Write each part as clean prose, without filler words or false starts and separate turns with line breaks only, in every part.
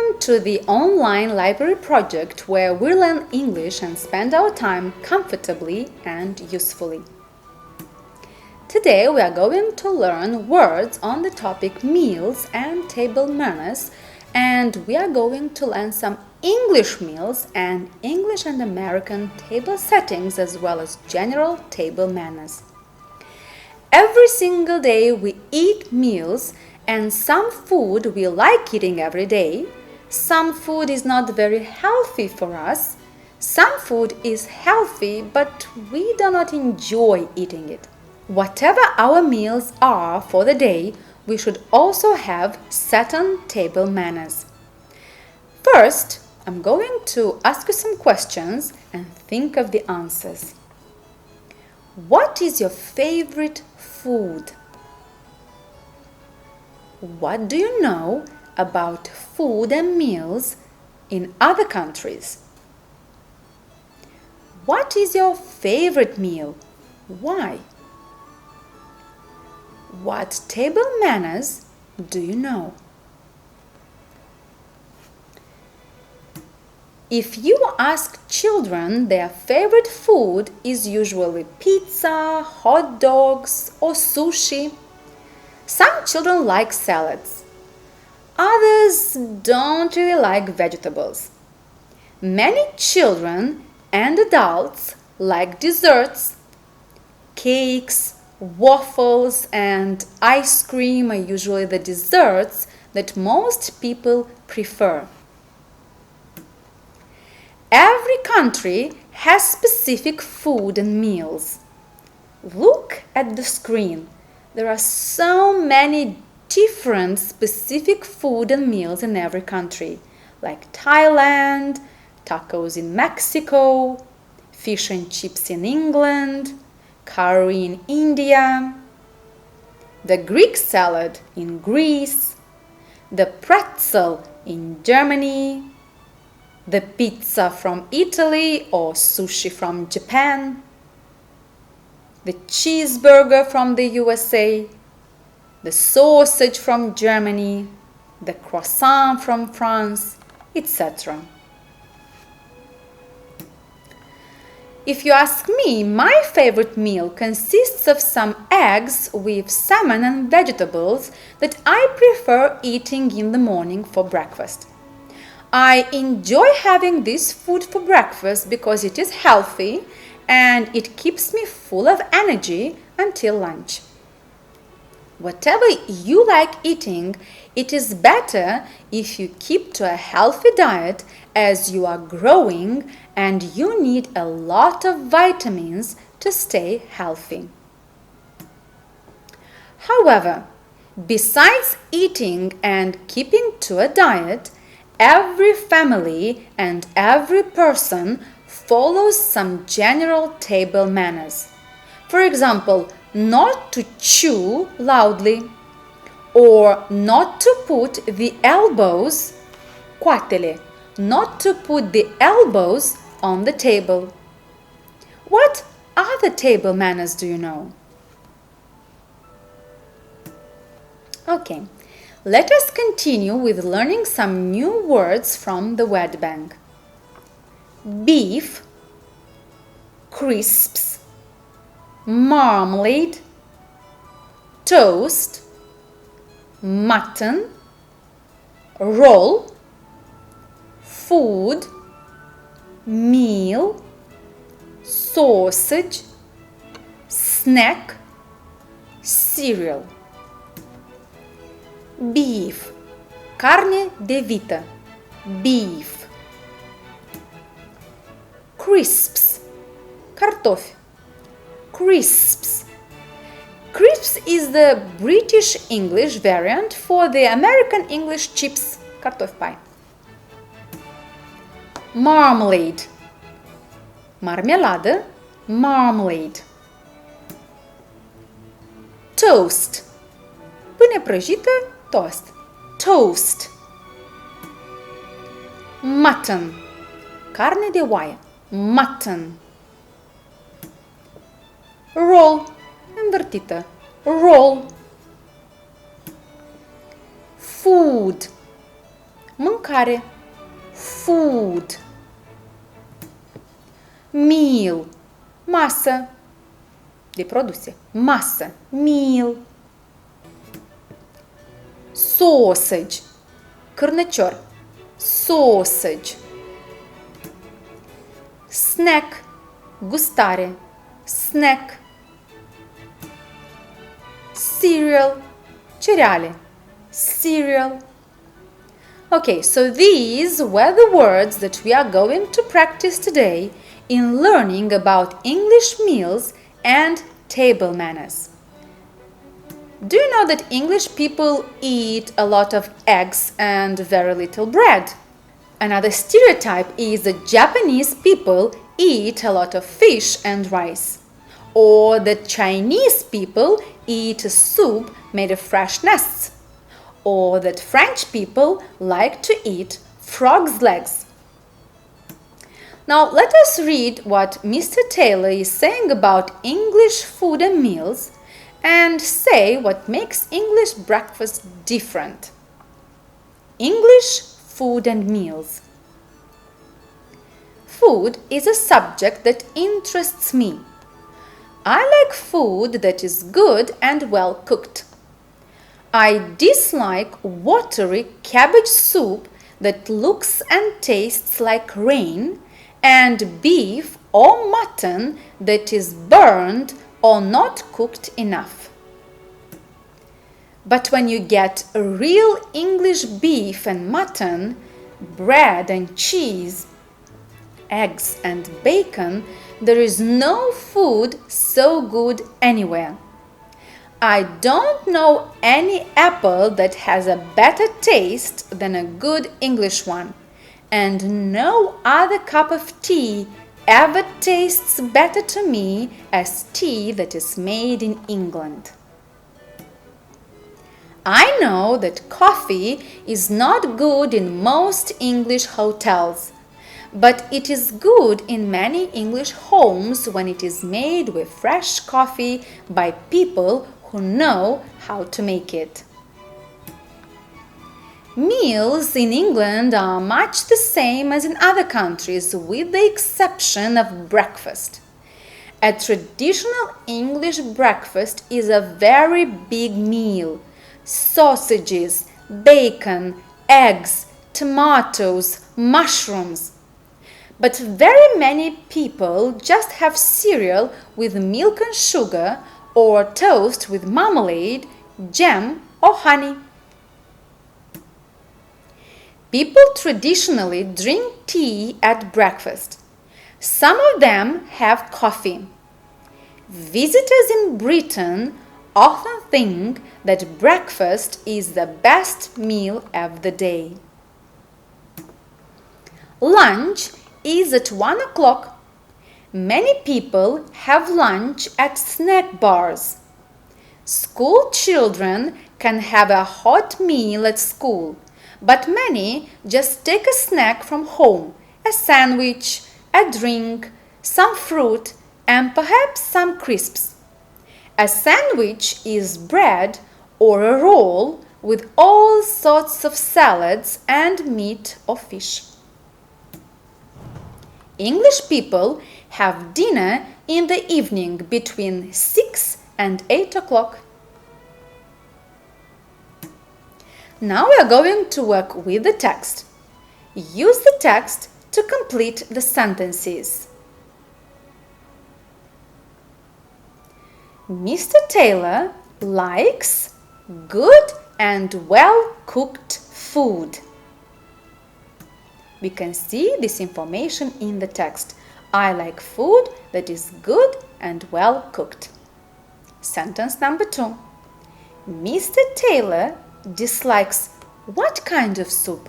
Welcome to the online library project where we learn English and spend our time comfortably and usefully. Today we are going to learn words on the topic meals and table manners, and we are going to learn some English meals and English and American table settings as well as general table manners. Every single day we eat meals, and some food we like eating every day. Some food is not very healthy for us. Some food is healthy, but we do not enjoy eating it. Whatever our meals are for the day, we should also have certain table manners. First, I'm going to ask you some questions and think of the answers. What is your favorite food? What do you know about food and meals in other countries? What is your favorite meal? Why? What table manners do you know? If you ask children, their favorite food is usually pizza, hot dogs, or sushi. Some children like salads. Others don't really like vegetables. Many children and adults like desserts. Cakes, waffles, and ice cream are usually the desserts that most people prefer. Every country has specific food and meals. Look at the screen. There are so many different specific food and meals in every country, like Thailand, tacos in Mexico, fish and chips in England, curry in India, the Greek salad in Greece, the pretzel in Germany, the pizza from Italy or sushi from Japan, the cheeseburger from the USA, the sausage from Germany, the croissant from France, etc. If you ask me, my favorite meal consists of some eggs with salmon and vegetables that I prefer eating in the morning for breakfast. I enjoy having this food for breakfast because it is healthy and it keeps me full of energy until lunch. Whatever you like eating, it is better if you keep to a healthy diet as you are growing and you need a lot of vitamins to stay healthy. However, besides eating and keeping to a diet, every family and every person follows some general table manners. For example, not to chew loudly or not to put the elbows, coatele, not to put the elbows on the table. What other table manners do you know? Okay, let us continue with learning some new words from the word bank. Beef, crisps, marmalade, toast, mutton, roll, food, meal, sausage, snack, cereal. Beef, carne de vită, beef. Crisps, cartofi, crisps. Crisps is the British English variant for the American English chips, cartofi pie. Marmalade, marmeladă, marmalade. Toast, pâine prăjită, toast, toast. Mutton, carne de oaie, mutton. Roll, învârtită, roll. Food, mâncare, food. Meal, masă, de produse, masă, meal. Sausage, cârnăcior, sausage. Snack, gustare, snack. Cereal, cereale, cereal. Okay, so these were the words that we are going to practice today in learning about English meals and table manners. Do you know that English people eat a lot of eggs and very little bread? Another stereotype is that Japanese people eat a lot of fish and rice, or that Chinese people eat a soup made of fresh nests, or that French people like to eat frog's legs. Now let us read what Mr. Taylor is saying about English food and meals and say what makes English breakfast different. English food and meals. Food is a subject that interests me. I like food that is good and well cooked. I dislike watery cabbage soup that looks and tastes like rain and beef or mutton that is burned or not cooked enough. But when you get a real English beef and mutton, bread and cheese, eggs and bacon, there is no food so good anywhere. I don't know any apple that has a better taste than a good English one, and no other cup of tea ever tastes better to me as tea that is made in England. I know that coffee is not good in most English hotels, but it is good in many English homes when it is made with fresh coffee by people who know how to make it. Meals in England are much the same as in other countries, with the exception of breakfast. A traditional English breakfast is a very big meal. Sausages, bacon, eggs, tomatoes, mushrooms. But very many people just have cereal with milk and sugar, or toast with marmalade, jam, or honey. People traditionally drink tea at breakfast. Some of them have coffee. Visitors in Britain often think that breakfast is the best meal of the day. Lunch is at 1 o'clock. Many people have lunch at snack bars. School children can have a hot meal at school, but many just take a snack from home, a sandwich, a drink, some fruit, and perhaps some crisps. A sandwich is bread or a roll with all sorts of salads and meat or fish. English people have dinner in the evening between 6 and 8 o'clock. Now we are going to work with the text. Use the text to complete the sentences. Mr. Taylor likes good and well-cooked food. We can see this information in the text. I like food that is good and well cooked. Sentence number 2. Mr. Taylor dislikes what kind of soup?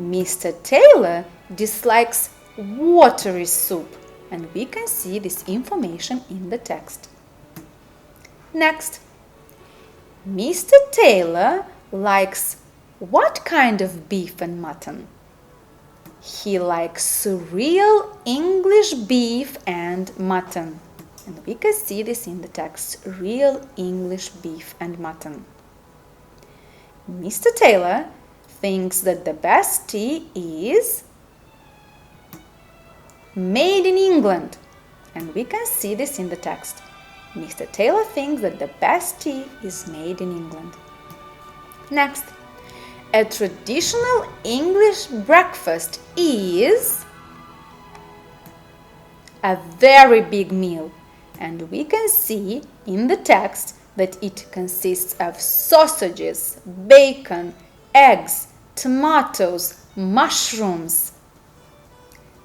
Mr. Taylor dislikes watery soup, and we can see this information in the text. Next, Mr. Taylor likes what kind of beef and mutton? He likes real English beef and mutton. And we can see this in the text, real English beef and mutton. Mr. Taylor thinks that the best tea is made in England. And we can see this in the text. Mr. Taylor thinks that the best tea is made in England. Next, a traditional English breakfast is a very big meal. And we can see in the text that it consists of sausages, bacon, eggs, tomatoes, mushrooms.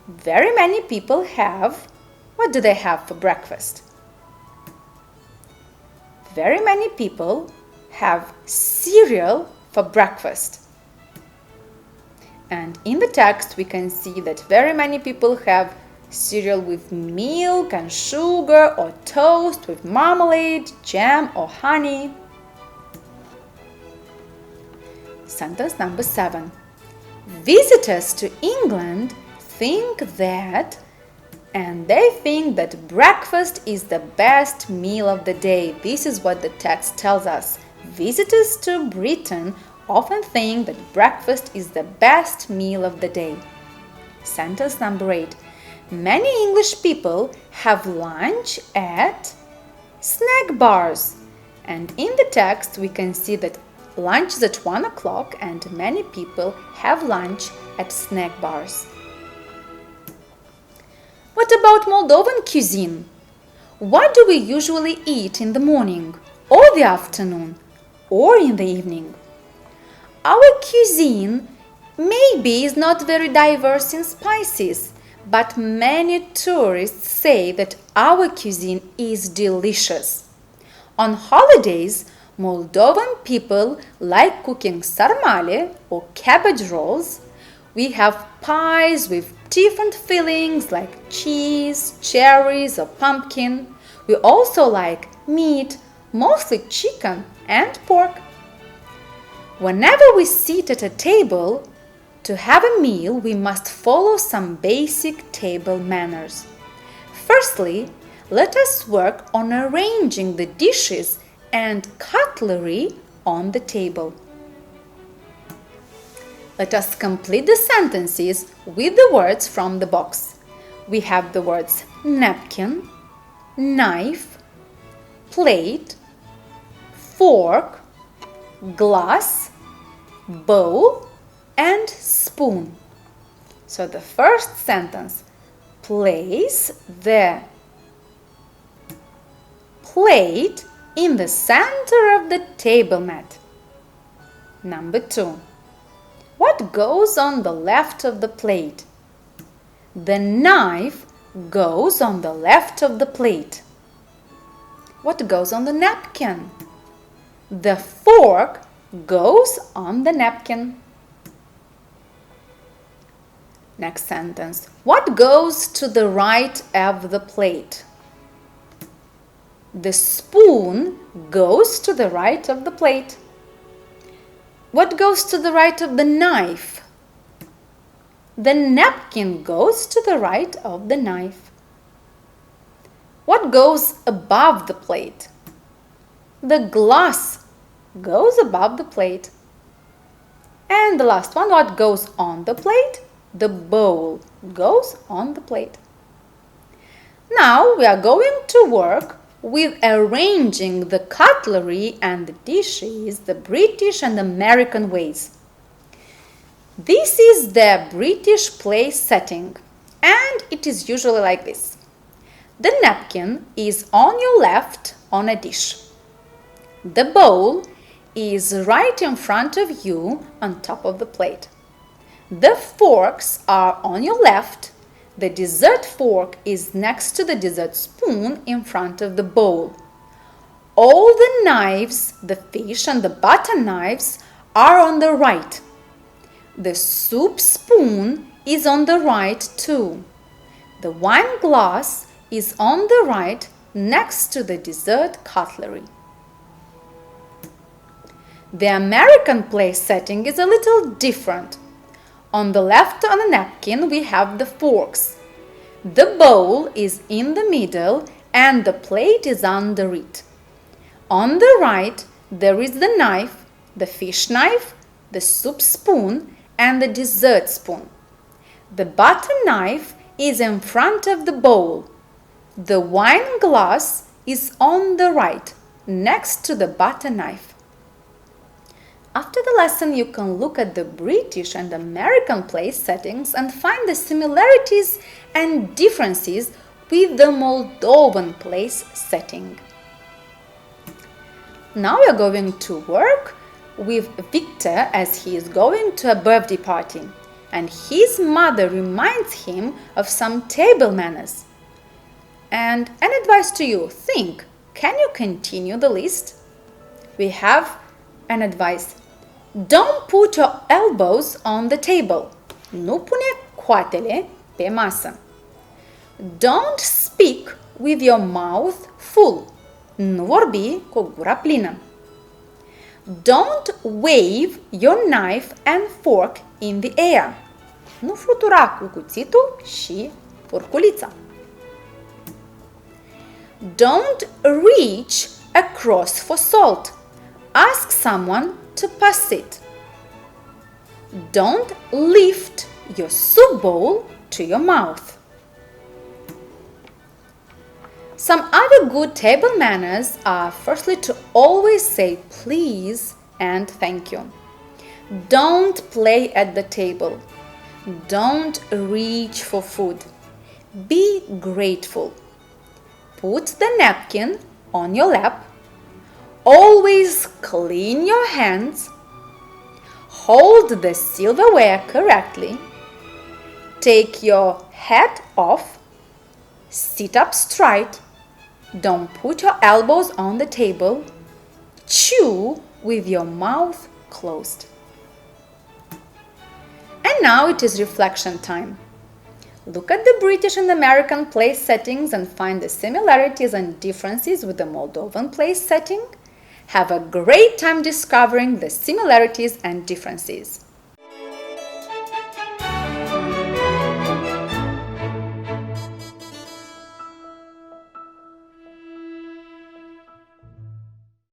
Very many people have, what do they have for breakfast? Very many people have cereal for breakfast. And in the text we can see that very many people have cereal with milk and sugar, or toast with marmalade, jam or honey. Sentence number 7. Visitors to England think that, and they think that breakfast is the best meal of the day. This is what the text tells us. Visitors to Britain often think that breakfast is the best meal of the day. Sentence number 8. Many English people have lunch at snack bars. And in the text we can see that lunch is at 1 o'clock and many people have lunch at snack bars. What about Moldovan cuisine? What do we usually eat in the morning, or the afternoon, or in the evening? Our cuisine maybe is not very diverse in spices, but many tourists say that our cuisine is delicious. On holidays, Moldovan people like cooking sarmale or cabbage rolls. We have pies with different fillings like cheese, cherries or pumpkin. We also like meat, mostly chicken and pork. Whenever we sit at a table to have a meal, we must follow some basic table manners. Firstly, let us work on arranging the dishes and cutlery on the table. Let us complete the sentences with the words from the box. We have the words napkin, knife, plate, fork, glass, bowl, and spoon. So the first sentence, place the plate in the center of the table mat. Number 2. What goes on the left of the plate? The knife goes on the left of the plate. What goes on the napkin? The fork goes on the napkin. Next sentence. What goes to the right of the plate? The spoon goes to the right of the plate. What goes to the right of the knife? The napkin goes to the right of the knife. What goes above the plate? The glass goes above the plate. And the last one, what goes on the plate? The bowl goes on the plate. Now we are going to work with arranging the cutlery and the dishes the British and American ways. This is the British place setting, and it is usually like this. The napkin is on your left on a dish. The bowl is right in front of you on top of the plate. The forks are on your left. The dessert fork is next to the dessert spoon in front of the bowl. All the knives, the fish and the butter knives, are on the right. The soup spoon is on the right too. The wine glass is on the right next to the dessert cutlery. The American place setting is a little different. On the left on the napkin we have the forks. The bowl is in the middle and the plate is under it. On the right there is the knife, the fish knife, the soup spoon and the dessert spoon. The butter knife is in front of the bowl. The wine glass is on the right, next to the butter knife. After the lesson, you can look at the British and American place settings and find the similarities and differences with the Moldovan place setting. Now we are going to work with Victor as he is going to a birthday party, and his mother reminds him of some table manners. And an advice to you, think, can you continue the list? We have an advice. Don't put your elbows on the table. Nu pune coatele pe masă. Don't speak with your mouth full. Nu vorbi cu gura plină. Don't wave your knife and fork in the air. Nu flutura cu cuțitul și furculița. Don't reach across for salt. Ask someone to pass it. Don't lift your soup bowl to your mouth. Some other good table manners are firstly to always say please and thank you. Don't play at the table. Don't reach for food. Be grateful. Put the napkin on your lap. Always clean your hands. Hold the silverware correctly. Take your hat off. Sit up straight. Don't put your elbows on the table. Chew with your mouth closed. And now it is reflection time. Look at the British and American place settings and find the similarities and differences with the Moldovan place setting. Have a great time discovering the similarities and differences.